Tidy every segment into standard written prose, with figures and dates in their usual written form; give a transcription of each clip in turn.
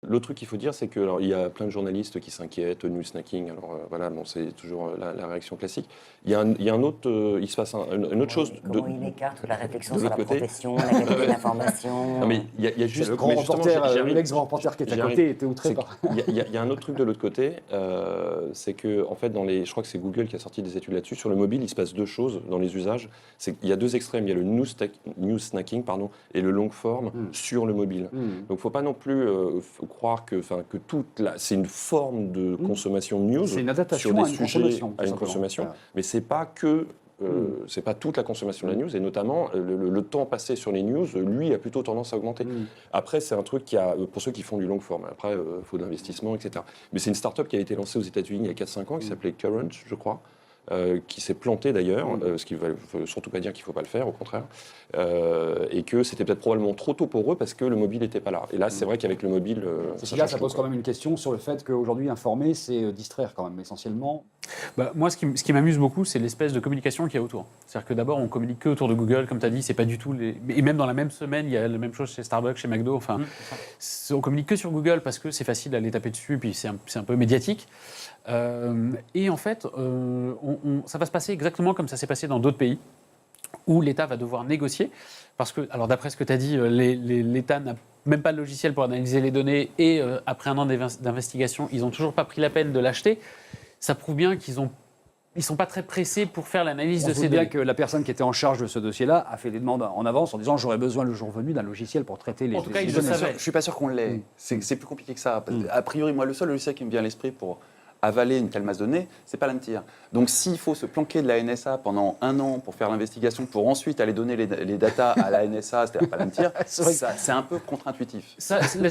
L'autre truc qu'il faut dire, c'est qu'il y a plein de journalistes qui s'inquiètent, news snacking, alors voilà, bon, c'est toujours la réaction classique. Il y a un autre, il se passe une autre chose. Comment il écarte la réflexion de sur la l'autre côté. profession, la qualité de l'information. Non, mais il y a juste... C'est le grand mais justement, reporter, l'ex-grand reporter qui est à côté était outré par... Il y a un autre truc de l'autre côté, c'est que, en fait, je crois que c'est Google qui a sorti des études là-dessus. Sur le mobile, il se passe deux choses dans les usages. Il y a deux extrêmes. Il y a le news snacking et le long form sur le mobile. Donc, il ne faut pas non plus croire que c'est une forme de consommation de news. C'est une adaptation sur des à une sujets, consommation. à une consommation. Voilà. Mais c'est pas que... c'est pas toute la consommation de la news, et notamment le temps passé sur les news, lui, a plutôt tendance à augmenter. Après, c'est un truc pour ceux qui font du long form. Après, il faut d'investissement, etc. Mais c'est une start-up qui a été lancée aux États-Unis il y a 4-5 ans, qui s'appelait Current, je crois. Qui s'est planté d'ailleurs, ce qui ne veut surtout pas dire qu'il ne faut pas le faire, au contraire, et que c'était peut-être probablement trop tôt pour eux parce que le mobile n'était pas là. Et là, c'est vrai qu'avec le mobile, ça pose quand même une question sur le fait qu'aujourd'hui, informer, c'est distraire quand même, essentiellement. Moi, ce qui m'amuse beaucoup, c'est l'espèce de communication qu'il y a autour. C'est-à-dire que d'abord, on communique que autour de Google, comme tu as dit, c'est pas du tout et même dans la même semaine, il y a la même chose chez Starbucks, chez McDo. Enfin, on communique que sur Google parce que c'est facile d'aller taper dessus, puis c'est un peu médiatique. Et en fait, ça va se passer exactement comme ça s'est passé dans d'autres pays, où l'État va devoir négocier, parce que, alors d'après ce que tu as dit, l'État n'a même pas de logiciel pour analyser les données, et après un an d'investigation, ils n'ont toujours pas pris la peine de l'acheter. Ça prouve bien qu'ils ne sont pas très pressés pour faire l'analyse de ces données. On voit bien que la personne qui était en charge de ce dossier-là a fait des demandes en avance en disant j'aurais besoin le jour venu d'un logiciel pour traiter les En tout cas, les ils données. le savaient. Je ne suis pas sûr qu'on l'ait. C'est plus compliqué que ça. A priori, moi, le seul logiciel qui me vient à l'esprit pour avaler une telle masse de données, c'est Palantir. Donc s'il faut se planquer de la NSA pendant 1 an pour faire l'investigation, pour ensuite aller donner les datas à la NSA, c'est-à-dire Palantir, c'est un peu contre-intuitif.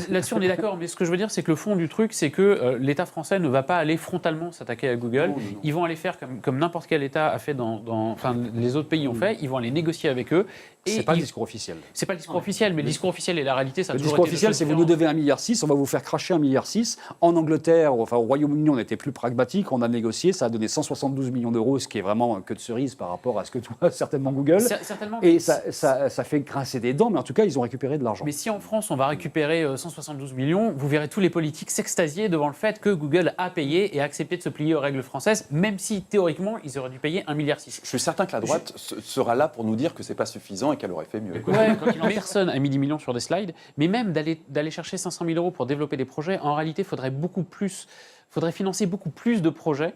Là-dessus, on est d'accord, mais ce que je veux dire, c'est que le fond du truc, c'est que l'État français ne va pas aller frontalement s'attaquer à Google. Non. Ils vont aller faire comme n'importe quel État a fait enfin, les autres pays ont fait, ils vont aller négocier avec eux. C'est pas le discours officiel. C'est pas le discours officiel, mais le discours officiel et la réalité, ça a Le toujours discours été officiel, c'est vous nous devez 1,6 milliard, on va vous faire cracher 1,6 milliard. En Angleterre, enfin au Royaume-Uni, on était plus pragmatique, on a négocié, ça a donné 172 millions d'euros, ce qui est vraiment que de cerise par rapport à ce que doit certainement Google. Certainement. Et ça fait grincer des dents, mais en tout cas, ils ont récupéré de l'argent. Mais si en France, on va récupérer 172 millions, vous verrez tous les politiques s'extasier devant le fait que Google a payé et a accepté de se plier aux règles françaises, même si théoriquement, ils auraient dû payer 1,6 milliard. Je suis certain que la droite sera là pour nous dire que c'est pas suffisant et qu'elle aurait fait mieux. Ouais, personne a mis 10 millions sur des slides, mais même d'aller chercher 500 000 euros pour développer des projets, en réalité, faudrait financer beaucoup plus de projets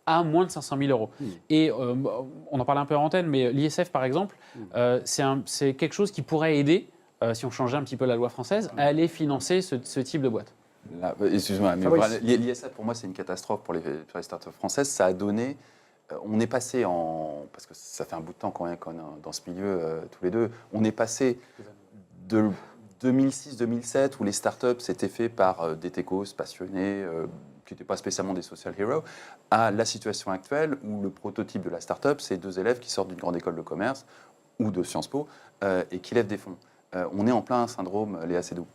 à moins de 500 000 euros. Et on en parlait un peu en antenne, mais l'ISF, par exemple, c'est quelque chose qui pourrait aider, si on changeait un petit peu la loi française, à aller financer ce type de boîte. Excuse-moi, mais l'ISF, pour moi, c'est une catastrophe pour les startups françaises. Ça a donné... on est passé parce que ça fait un bout de temps qu'on est dans ce milieu tous les deux, on est passé de 2006-2007 où les startups s'étaient faits par des techos passionnés, qui n'étaient pas spécialement des social heroes, à la situation actuelle où le prototype de la startup, c'est 2 élèves qui sortent d'une grande école de commerce ou de Sciences Po et qui lèvent des fonds. On est en plein syndrome Léa Seydoux.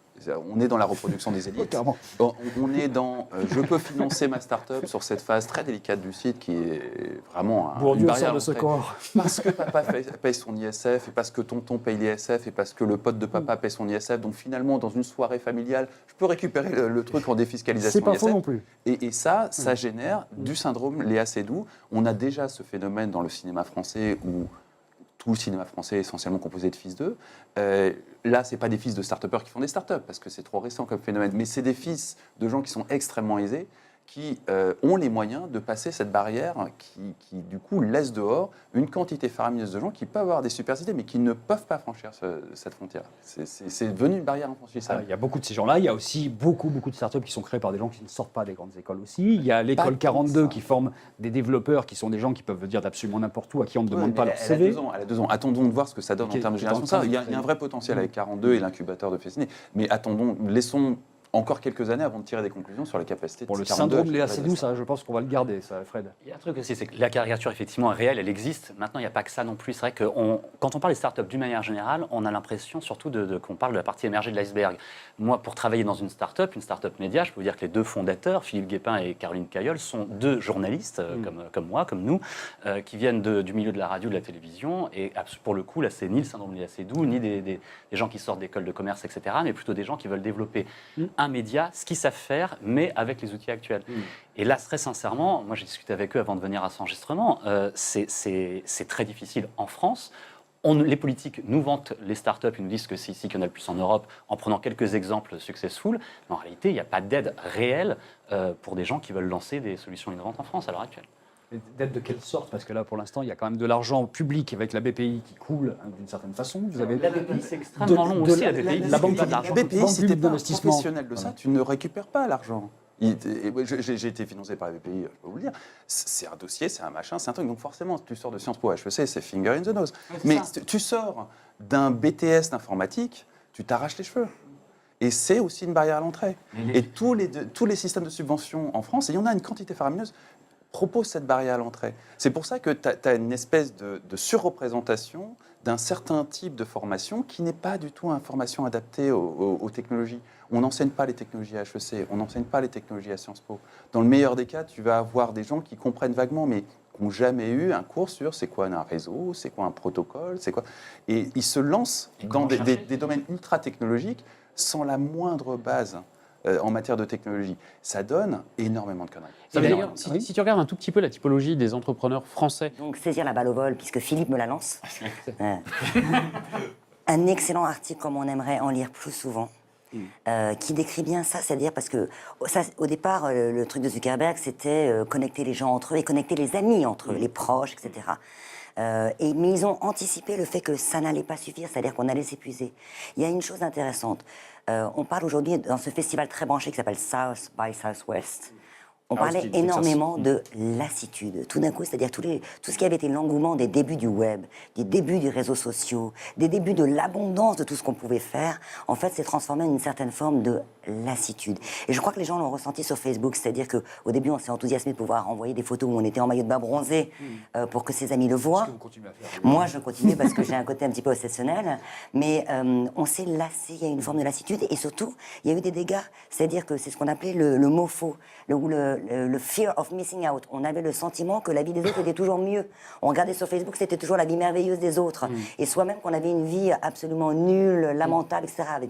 On est dans la reproduction des élites. On est dans je peux financer ma start-up sur cette phase très délicate du site qui est vraiment une barrière de ce corps. Parce que papa paye son ISF et parce que tonton paye l'ISF et parce que le pote de papa paye son ISF. Donc finalement, dans une soirée familiale, je peux récupérer le truc en défiscalisation. C'est pas ISF. faux non plus. Et ça génère du syndrome Léa Seydoux. On a déjà ce phénomène dans le cinéma français où tout le cinéma français est essentiellement composé de fils d'eux. Là, ce n'est pas des fils de start-upers qui font des start-up, parce que c'est trop récent comme phénomène, mais c'est des fils de gens qui sont extrêmement aisés, qui ont les moyens de passer cette barrière qui, du coup, laisse dehors une quantité faramineuse de gens qui peuvent avoir des super idées, mais qui ne peuvent pas franchir cette frontière. C'est devenu une barrière infranchissable. Il y a beaucoup de ces gens-là. Il y a aussi beaucoup de startups qui sont créées par des gens qui ne sortent pas des grandes écoles aussi. Il y a l'école 42 qui forme des développeurs qui sont des gens qui peuvent dire d'absolument n'importe où, à qui on ne demande pas leur CV. Elle a 2 ans. Attendons de voir ce que ça donne en termes de génération. Il y a un vrai potentiel avec 42 et l'incubateur de Fessenay. Mais attendons, laissons encore quelques années avant de tirer des conclusions sur les capacités Pour de le 42, syndrome Léa Seydoux, ça, je pense qu'on va le garder, ça, Fred. Il y a un truc aussi, c'est que la caricature, effectivement, est réelle, elle existe. Maintenant, il n'y a pas que ça non plus. C'est vrai que quand on parle des startups d'une manière générale, on a l'impression surtout qu'on parle de la partie émergée de l'iceberg. Moi, pour travailler dans une startup média, je peux vous dire que les 2 fondateurs, Philippe Guépin et Caroline Cailleul, sont 2 journalistes, comme moi, comme nous, qui viennent du milieu de la radio, de la télévision. Et pour le coup, là, c'est ni le syndrome Léa Seydoux, ni des gens qui sortent d'écoles de commerce, etc., mais plutôt des gens qui veulent développer un média, ce qu'ils savent faire, mais avec les outils actuels. Et là, très sincèrement, moi j'ai discuté avec eux avant de venir à cet enregistrement, c'est très difficile en France. Les politiques nous vantent les startups, ils nous disent que c'est ici qu'il y en a le plus en Europe, en prenant quelques exemples successful. Mais en réalité, il n'y a pas d'aide réelle pour des gens qui veulent lancer des solutions innovantes en France à l'heure actuelle. D'aide de quelle sorte? Parce que là, pour l'instant, il y a quand même de l'argent public avec la BPI qui coule d'une certaine façon. Vous avez La BPI, c'est extrêmement long aussi. La BPI, la banque pas de l'argent. La BPI, si tu n'es pas un d'investissement. professionnel de ça, tu ne récupères pas l'argent. J'ai été financé par la BPI, je peux vous le dire. C'est un dossier, c'est un machin, c'est un truc. Donc forcément, tu sors de Sciences Po HEC, c'est finger in the nose. Mais tu sors d'un BTS d'informatique, tu t'arraches les cheveux. Et c'est aussi une barrière à l'entrée. Et tous les systèmes de subvention en France, et il y en a une quantité faramineuse, proposent cette barrière à l'entrée. C'est pour ça que tu as une espèce de surreprésentation d'un certain type de formation qui n'est pas du tout une formation adaptée aux technologies. On n'enseigne pas les technologies à HEC, on n'enseigne pas les technologies à Sciences Po. Dans le meilleur des cas, tu vas avoir des gens qui comprennent vaguement, mais qui n'ont jamais eu un cours sur c'est quoi un réseau, c'est quoi un protocole, c'est quoi... Et ils se lancent dans des domaines ultra technologiques sans la moindre base en matière de technologie. Ça donne énormément de conneries. Et d'ailleurs, si tu regardes un tout petit peu la typologie des entrepreneurs français. Donc, saisir la balle au vol, puisque Philippe me la lance. Un excellent article, comme on aimerait en lire plus souvent, qui décrit bien ça, c'est-à-dire parce que ça, au départ, le truc de Zuckerberg, c'était connecter les gens entre eux et connecter les amis entre eux, les proches, etc. Mais ils ont anticipé le fait que ça n'allait pas suffire, c'est-à-dire qu'on allait s'épuiser. Il y a une chose intéressante. On parle aujourd'hui dans ce festival très branché qui s'appelle South by Southwest. On parlait énormément de lassitude. Tout d'un coup, c'est-à-dire tout ce qui avait été l'engouement des débuts du web, des débuts des réseaux sociaux, des débuts de l'abondance de tout ce qu'on pouvait faire, en fait, s'est transformé en une certaine forme de lassitude. Et je crois que les gens l'ont ressenti sur Facebook, c'est-à-dire qu'au début, on s'est enthousiasmé de pouvoir envoyer des photos où on était en maillot de bain bronzé pour que ses amis le voient. Moi, je continue parce que j'ai un côté un petit peu obsessionnel, mais on s'est lassé, il y a une forme de lassitude, et surtout, il y a eu des dégâts, c'est-à-dire que c'est ce qu'on appelait le MoFo, le fear of missing out. On avait le sentiment que la vie des autres était toujours mieux. On regardait sur Facebook, c'était toujours la vie merveilleuse des autres. Et soi-même qu'on avait une vie absolument nulle, lamentable, etc., avec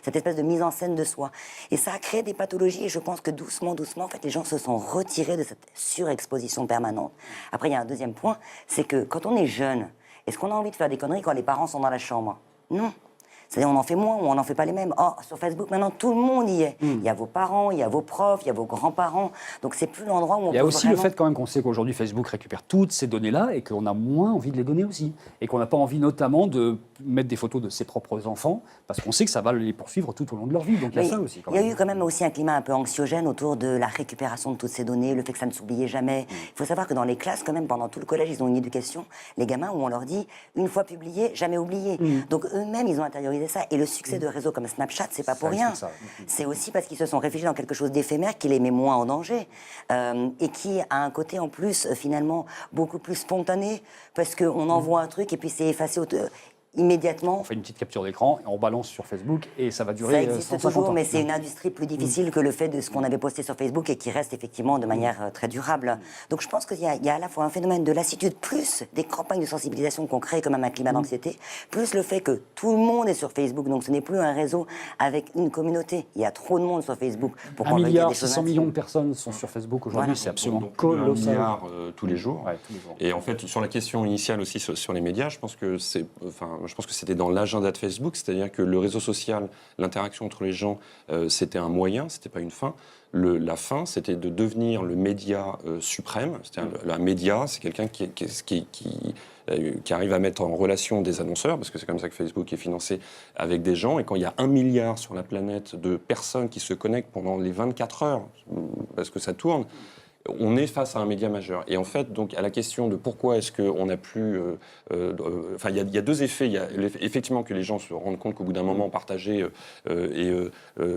cette espèce de mise en scène de soi. Et ça a créé des pathologies, et je pense que doucement, en fait, les gens se sont retirés de cette surexposition permanente. Après, il y a un deuxième point, c'est que quand on est jeune, est-ce qu'on a envie de faire des conneries quand les parents sont dans la chambre? Non. C'est-à-dire on en fait moins ou on n'en fait pas les mêmes. Or, sur Facebook, maintenant, tout le monde y est. Il y a vos parents, il y a vos profs, il y a vos grands-parents. Donc, c'est plus l'endroit où on peut. Il y a aussi vraiment... le fait quand même qu'on sait qu'aujourd'hui Facebook récupère toutes ces données-là et qu'on a moins envie de les donner aussi. Et qu'on n'a pas envie notamment de mettre des photos de ses propres enfants parce qu'on sait que ça va les poursuivre tout au long de leur vie. Donc il y a ça aussi. Il y a eu quand même aussi un climat un peu anxiogène autour de la récupération de toutes ces données, le fait que ça ne s'oubliait jamais. Il faut savoir que dans les classes, quand même, pendant tout le collège, ils ont une éducation, les gamins, où on leur dit une fois publié, jamais oublié. Donc eux-mêmes, ils ont intériorisé ça. Et le succès de réseaux comme Snapchat, c'est pas pour rien. C'est aussi parce qu'ils se sont réfugiés dans quelque chose d'éphémère qui les met moins en danger et qui a un côté en plus finalement beaucoup plus spontané parce qu'on envoie un truc et puis c'est effacé immédiatement. On fait une petite capture d'écran, on balance sur Facebook et ça va durer. Ça existe 150 toujours, ans. mais c'est une industrie plus difficile que le fait de ce qu'on avait posté sur Facebook et qui reste effectivement de manière très durable. Donc je pense qu'il y a à la fois un phénomène de lassitude, plus des campagnes de sensibilisation qu'on crée quand même un climat d'anxiété, plus le fait que tout le monde est sur Facebook, donc ce n'est plus un réseau avec une communauté. Il y a trop de monde sur Facebook pour qu'on 1 veuille dire milliard, des choses 600 millions de intimes. personnes sont sur Facebook aujourd'hui, Voilà. c'est absolument Donc, plus d'un colossal. milliard tous les jours. Ouais, tous les jours. Et en fait, sur la question initiale aussi sur les médias, je pense que c'était dans l'agenda de Facebook, c'est-à-dire que le réseau social, l'interaction entre les gens, c'était un moyen, c'était pas une fin. La fin, c'était de devenir le média suprême. C'est-à-dire un média, c'est quelqu'un qui arrive à mettre en relation des annonceurs, parce que c'est comme ça que Facebook est financé, avec des gens. Et quand il y a 1 milliard sur la planète de personnes qui se connectent pendant les 24 heures, parce que ça tourne, on est face à un média majeur. Et en fait, donc, à la question de pourquoi est-ce qu'on n'a plus... Enfin, il y a deux effets. Il y a effectivement que les gens se rendent compte qu'au bout d'un moment, partager et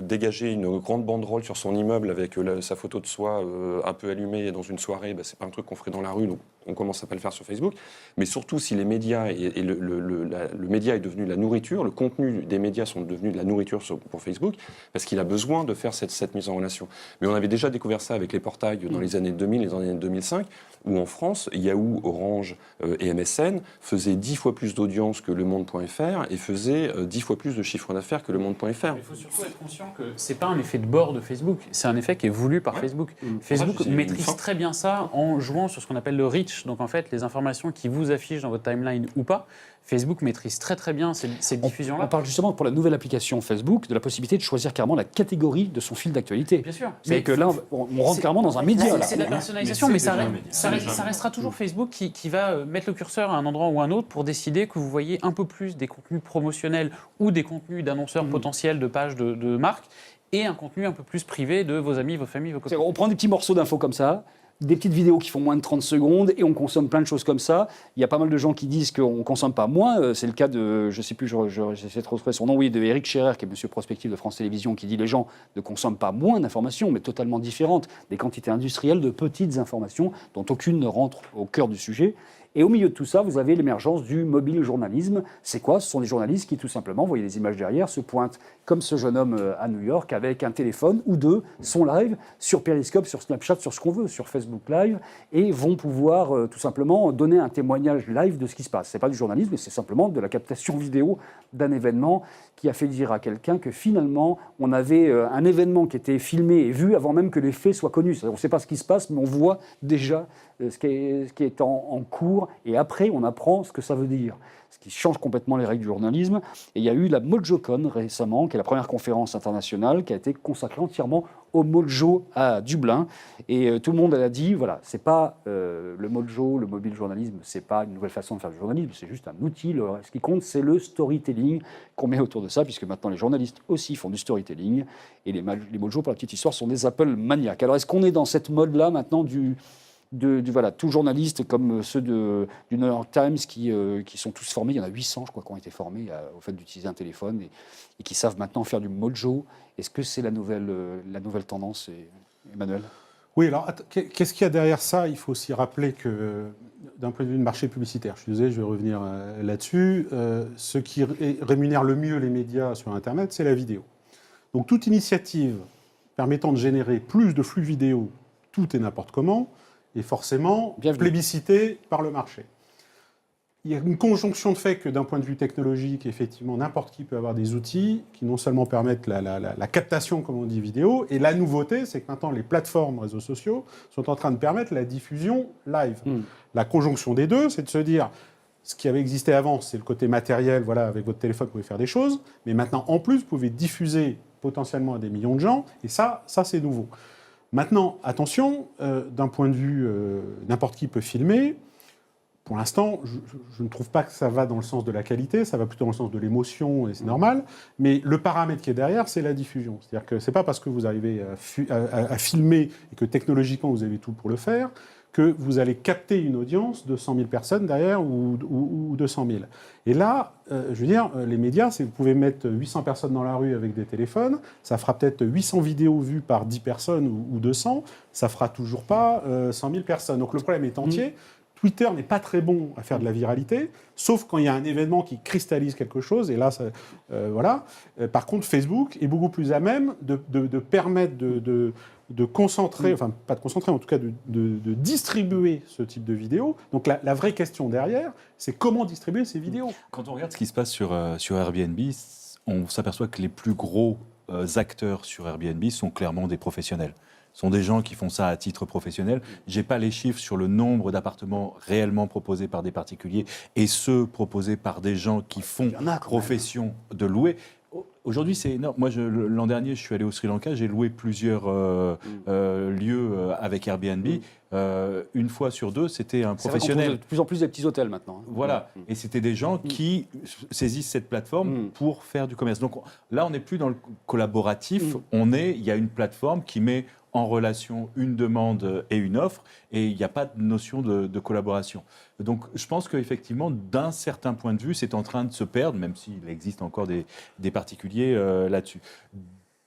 dégager une grande banderole sur son immeuble avec sa photo de soi un peu allumée dans une soirée, c'est pas un truc qu'on ferait dans la rue, donc on commence à pas le faire sur Facebook, mais surtout si les médias et le média est devenu la nourriture, le contenu des médias sont devenus de la nourriture pour Facebook, parce qu'il a besoin de faire cette mise en relation. Mais on avait déjà découvert ça avec les portails dans les années 2000 et dans les années 2005, où en France, Yahoo, Orange et MSN faisaient 10 fois plus d'audience que Le Monde.fr et faisaient 10 fois plus de chiffre d'affaires que Le Monde.fr. Il faut surtout être conscient que c'est pas un effet de bord de Facebook, c'est un effet qui est voulu par Facebook. Facebook maîtrise très bien ça en jouant sur ce qu'on appelle le reach, donc en fait les informations qui vous affichent dans votre timeline ou pas. Facebook maîtrise très très bien ces diffusions-là. On parle justement pour la nouvelle application Facebook de la possibilité de choisir carrément la catégorie de son fil d'actualité. Bien sûr. C'est que là, on rentre carrément dans un média. C'est de la personnalisation, mais ça restera toujours Facebook qui va mettre le curseur à un endroit ou à un autre pour décider que vous voyez un peu plus des contenus promotionnels ou des contenus d'annonceurs potentiels de pages de marques et un contenu un peu plus privé de vos amis, vos familles, vos copains. On prend des petits morceaux d'infos comme ça, des petites vidéos qui font moins de 30 secondes et on consomme plein de choses comme ça. Il y a pas mal de gens qui disent qu'on ne consomme pas moins. C'est le cas de, je ne sais plus, j'essaie de retrouver son nom, oui, de Éric Scherer, qui est monsieur prospectif de France Télévisions, qui dit les gens ne consomment pas moins d'informations, mais totalement différentes. Des quantités industrielles de petites informations dont aucune ne rentre au cœur du sujet. Et au milieu de tout ça, vous avez l'émergence du mobile journalisme. C'est quoi? Ce sont des journalistes qui, tout simplement, vous voyez les images derrière, se pointent comme ce jeune homme à New York avec un téléphone ou deux, sont live sur Periscope, sur Snapchat, sur ce qu'on veut, sur Facebook Live, et vont pouvoir tout simplement donner un témoignage live de ce qui se passe. Ce n'est pas du journalisme, mais c'est simplement de la captation vidéo d'un événement qui a fait dire à quelqu'un que finalement, on avait un événement qui était filmé et vu avant même que les faits soient connus. On ne sait pas ce qui se passe, mais on voit déjà ce qui est en cours, et après, on apprend ce que ça veut dire. Ce qui change complètement les règles du journalisme. Et il y a eu la MojoCon récemment, qui est la première conférence internationale, qui a été consacrée entièrement au Mojo à Dublin. Et tout le monde a dit, voilà, c'est pas le Mojo, le mobile journalisme, c'est pas une nouvelle façon de faire du journalisme, c'est juste un outil. Ce qui compte, c'est le storytelling qu'on met autour de ça, puisque maintenant les journalistes aussi font du storytelling. Et les Mojo, pour la petite histoire, sont des Apple maniaques. Alors est-ce qu'on est dans cette mode-là maintenant voilà, tout journaliste comme ceux du New York Times qui sont tous formés, il y en a 800 je crois qui ont été formés au fait d'utiliser un téléphone et qui savent maintenant faire du mojo. Est-ce que c'est la nouvelle tendance, Emmanuel? Oui, alors qu'est-ce qu'il y a derrière ça? Il faut aussi rappeler que d'un point de vue de marché publicitaire, je suis désolé, je vais revenir là-dessus, ce qui rémunère le mieux les médias sur Internet, c'est la vidéo. Donc toute initiative permettant de générer plus de flux vidéo, tout et n'importe comment, est forcément plébiscité par le marché. Il y a une conjonction de fait que d'un point de vue technologique, effectivement, n'importe qui peut avoir des outils qui non seulement permettent la captation, comme on dit, vidéo, et la nouveauté, c'est que maintenant les plateformes réseaux sociaux sont en train de permettre la diffusion live. La conjonction des deux, c'est de se dire, ce qui avait existé avant, c'est le côté matériel, voilà, avec votre téléphone, vous pouvez faire des choses, mais maintenant, en plus, vous pouvez diffuser potentiellement à des millions de gens, et ça c'est nouveau. Maintenant, attention, d'un point de vue, n'importe qui peut filmer. Pour l'instant, je ne trouve pas que ça va dans le sens de la qualité, ça va plutôt dans le sens de l'émotion, et c'est normal. Mais le paramètre qui est derrière, c'est la diffusion. C'est-à-dire que ce n'est pas parce que vous arrivez à filmer et que technologiquement vous avez tout pour le faire, que vous allez capter une audience de 100 000 personnes derrière ou 200 000. Et là, je veux dire, les médias, vous pouvez mettre 800 personnes dans la rue avec des téléphones, ça fera peut-être 800 vidéos vues par 10 personnes ou 200, ça fera toujours pas 100 000 personnes. Donc le problème est entier. Twitter n'est pas très bon à faire de la viralité, sauf quand il y a un événement qui cristallise quelque chose, et là, voilà. Par contre, Facebook est beaucoup plus à même de permettre de concentrer, enfin pas de concentrer, en tout cas de distribuer ce type de vidéos. Donc la vraie question derrière, c'est comment distribuer ces vidéos. Quand on regarde ce qui se passe sur Airbnb, on s'aperçoit que les plus gros acteurs sur Airbnb sont clairement des professionnels. Ce sont des gens qui font ça à titre professionnel. Je n'ai pas les chiffres sur le nombre d'appartements réellement proposés par des particuliers et ceux proposés par des gens qui font profession de louer. Aujourd'hui, c'est énorme. Moi, l'an dernier, je suis allé au Sri Lanka, j'ai loué plusieurs lieux avec Airbnb. Une fois sur deux, c'était un professionnel. De plus en plus des petits hôtels maintenant. Voilà. Et c'était des gens qui saisissent cette plateforme pour faire du commerce. Donc là, on n'est plus dans le collaboratif. Il y a une plateforme qui met en relation une demande et une offre, et il n'y a pas de notion de collaboration. Donc je pense qu'effectivement, d'un certain point de vue, c'est en train de se perdre, même s'il existe encore des particuliers là-dessus.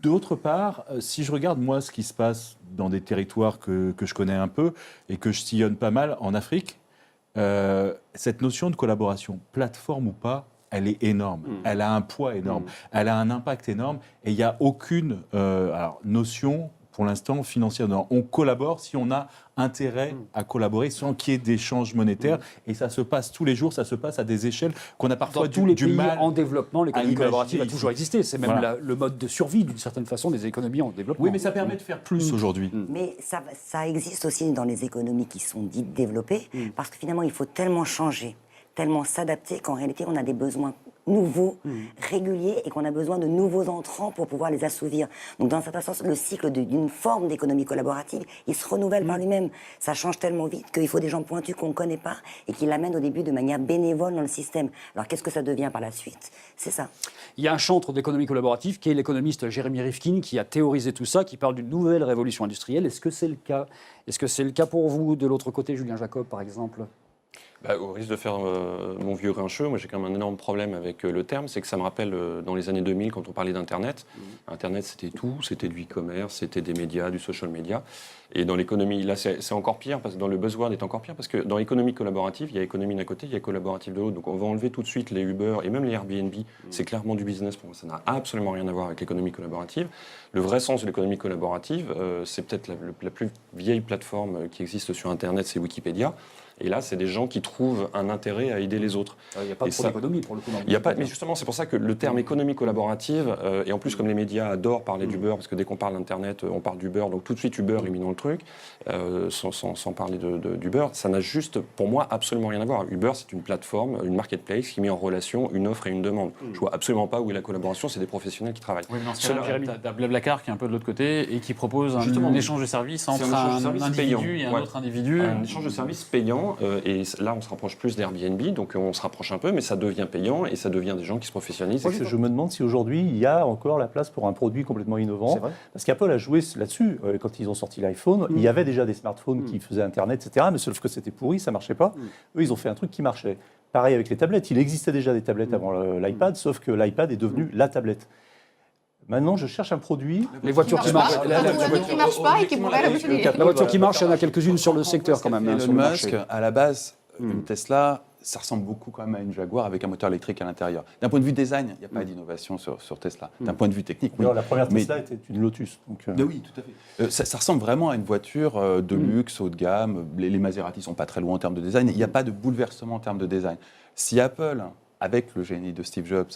D'autre part, si je regarde moi ce qui se passe dans des territoires que je connais un peu et que je sillonne pas mal en Afrique, cette notion de collaboration, plateforme ou pas, elle est énorme. Elle a un poids énorme. Elle a un impact énorme. Et il n'y a aucune notion, pour l'instant, financière. Non, on collabore si on a intérêt à collaborer sans qu'il y ait d'échanges monétaires. Et ça se passe tous les jours, ça se passe à des échelles qu'on a parfois Dans tous les pays mal en développement, l'économie à collaborative a imaginer toujours ici. existé. C'est même Voilà. le mode de survie, d'une certaine façon, des économies en développement. Oui, mais ça permet de faire plus aujourd'hui. Mais ça existe aussi dans les économies qui sont dites développées, parce que finalement, il faut tellement changer, tellement s'adapter qu'en réalité, on a des besoins nouveaux, réguliers, et qu'on a besoin de nouveaux entrants pour pouvoir les assouvir. Donc, dans un certain sens, le cycle d'une forme d'économie collaborative, il se renouvelle par lui-même. Ça change tellement vite qu'il faut des gens pointus qu'on ne connaît pas et qui l'amènent au début de manière bénévole dans le système. Alors, qu'est-ce que ça devient par la suite? C'est ça. Il y a un chantre d'économie collaborative qui est l'économiste Jeremy Rifkin qui a théorisé tout ça, qui parle d'une nouvelle révolution industrielle. Est-ce que c'est le cas? Est-ce que c'est le cas pour vous? De l'autre côté, Julien Jacob, par exemple? Au risque de faire mon vieux grincheux, moi j'ai quand même un énorme problème avec le terme, c'est que ça me rappelle dans les années 2000 quand on parlait d'Internet. Internet c'était tout, c'était du e-commerce, c'était des médias, du social media. Et dans l'économie, là c'est encore pire, parce que dans le buzzword est encore pire, parce que dans l'économie collaborative, il y a économie d'un côté, il y a collaborative de l'autre. Donc on va enlever tout de suite les Uber et même les Airbnb. C'est clairement du business pour moi, ça n'a absolument rien à voir avec l'économie collaborative. Le vrai sens de l'économie collaborative, c'est peut-être la plus vieille plateforme qui existe sur Internet, c'est Wikipédia. Et là, c'est des gens qui trouvent un intérêt à aider les autres. Il n'y a pas trop d'économie pour le coup. Il n'y a pas, mais justement, c'est pour ça que le terme économie collaborative, et en plus, comme les médias adorent parler d'Uber, parce que dès qu'on parle d'Internet, on parle d'Uber, donc tout de suite Uber est mis dans le truc, sans parler d'Uber, ça n'a juste, pour moi, absolument rien à voir. Uber, c'est une plateforme, une marketplace qui met en relation une offre et une demande. Je vois absolument pas où est la collaboration, c'est des professionnels qui travaillent. Oui, mais dans ce cas-là, t'as Blablacar qui est un peu de l'autre côté et qui propose un échange de services entre un individu et un autre individu. Un échange de services payant, et là on se rapproche plus d'Airbnb, donc on se rapproche un peu, mais ça devient payant et ça devient des gens qui se professionnalisent. Moi, je me demande si aujourd'hui il y a encore la place pour un produit complètement innovant. Parce qu'Apple a joué là-dessus. Quand ils ont sorti l'iPhone, il y avait déjà des smartphones qui faisaient Internet, etc. Mais sauf que c'était pourri, ça ne marchait pas. Eux, ils ont fait un truc qui marchait. Pareil avec les tablettes. Il existait déjà des tablettes avant l'iPad, sauf que l'iPad est devenu la tablette. Maintenant, je cherche un produit. Les voitures qui marchent. La voiture qui ne marche pas et qui pourrait révolutionner. La voiture qui marche, il y en a quelques-unes sur le secteur quand même. Elon sur le Musk, marché. à la base, une Tesla, ça ressemble beaucoup quand même à une Jaguar avec un moteur électrique à l'intérieur. D'un point de vue design, il n'y a pas d'innovation sur Tesla. D'un point de vue technique, oui. Alors, la première Tesla était une Lotus. Donc, Oui, tout à fait. Ça ressemble vraiment à une voiture de luxe, haut de gamme. Les Maserati ne sont pas très loin en termes de design. Il n'y a pas de bouleversement en termes de design. Si Apple, avec le génie de Steve Jobs,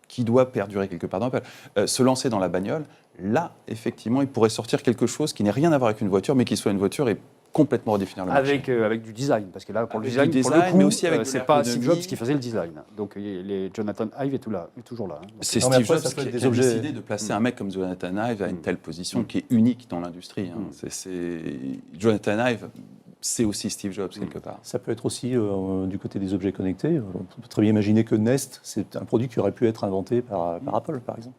qui doit perdurer quelque part dans Apple, se lancer dans la bagnole, là, effectivement, il pourrait sortir quelque chose qui n'ait rien à voir avec une voiture, mais qui soit une voiture et complètement redéfinir le marché. Avec du design, parce que là, pour Avec le du design, pour design, le coup, mais aussi avec de c'est pas Steve l'ergonomie. Jobs qui faisait le design. Donc les Jonathan Ive est toujours là. Donc, C'est Non, mais Steve après, Jobs ça peut qui être a des objets- décidé de placer un mec comme Jonathan Ive à une telle position qui est unique dans l'industrie. Jonathan Ive, c'est aussi Steve Jobs quelque part. ça peut être aussi du côté des objets connectés. On peut très bien imaginer que Nest, c'est un produit qui aurait pu être inventé par Apple, par exemple.